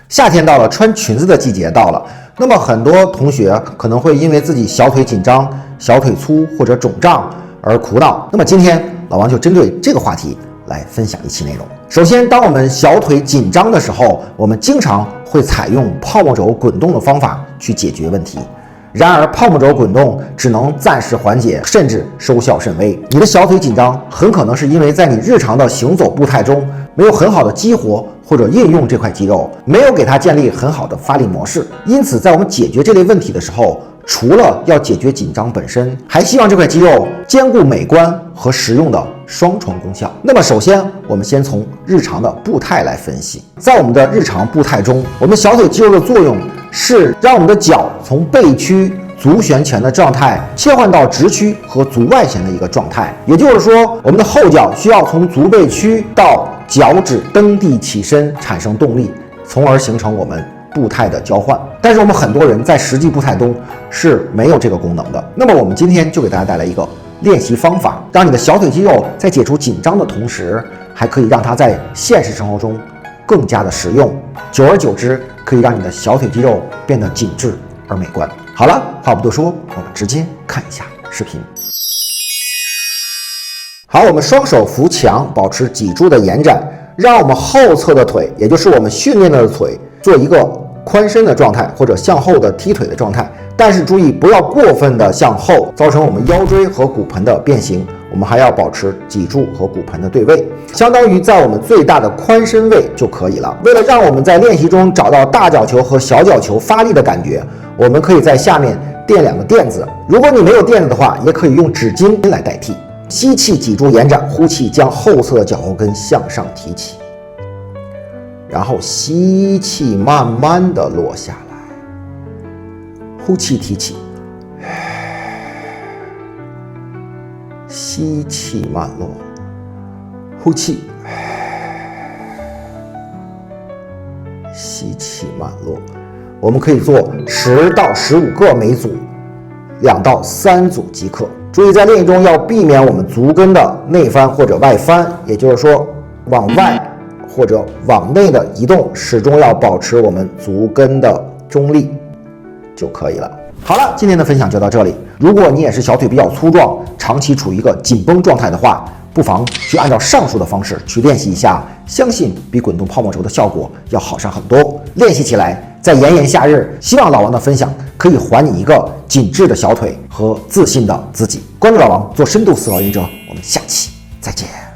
夏天到了，穿裙子的季节到了。那么很多同学可能会因为自己小腿紧张、小腿粗或者肿胀而苦恼。那么今天老王就针对这个话题来分享一期内容。首先，当我们小腿紧张的时候，我们经常会采用泡沫轴滚动的方法去解决问题。然而，泡沫轴滚动只能暂时缓解，甚至收效甚微。你的小腿紧张很可能是因为在你日常的行走步态中没有很好的激活或者运用这块肌肉，没有给它建立很好的发力模式。因此，在我们解决这类问题的时候，除了要解决紧张本身，还希望这块肌肉兼顾美观和实用的双重功效。那么首先，我们先从日常的步态来分析。在我们的日常步态中，我们小腿肌肉的作用是让我们的脚从背屈、足旋前的状态切换到直屈和足外旋的一个状态。也就是说，我们的后脚需要从足背屈到脚趾蹬地起身产生动力，从而形成我们步态的交换。但是我们很多人在实际步态中是没有这个功能的。那么我们今天就给大家带来一个练习方法，让你的小腿肌肉在解除紧张的同时，还可以让它在现实生活中更加的实用，久而久之可以让你的小腿肌肉变得紧致而美观。好了，话不多说，我们直接看一下视频。好，我们双手扶墙，保持脊柱的延展，让我们后侧的腿，也就是我们训练的腿，做一个宽伸的状态，或者向后的踢腿的状态。但是注意，不要过分的向后，造成我们腰椎和骨盆的变形。我们还要保持脊柱和骨盆的对位，相当于在我们最大的宽伸位就可以了。为了让我们在练习中找到大脚球和小脚球发力的感觉，我们可以在下面垫2个垫子。如果你没有垫子的话，也可以用纸巾来代替。吸气，脊柱延展，呼气，将后侧脚后跟向上提起，然后吸气，慢慢的落下来，呼气提起，吸气慢落，呼气，吸气慢落。我们可以做10到15个每组，2到3组即可。注意在练习中要避免我们足跟的内翻或者外翻，也就是说往外或者往内的移动，始终要保持我们足跟的中立就可以了。好了，今天的分享就到这里。如果你也是小腿比较粗壮，长期处于一个紧绷状态的话，不妨去按照上述的方式去练习一下，相信比滚动泡沫轴的效果要好上很多。练习起来，在炎炎夏日，希望老王的分享可以还你一个紧致的小腿和自信的自己。关注老王，做深度思考练者，我们下期再见。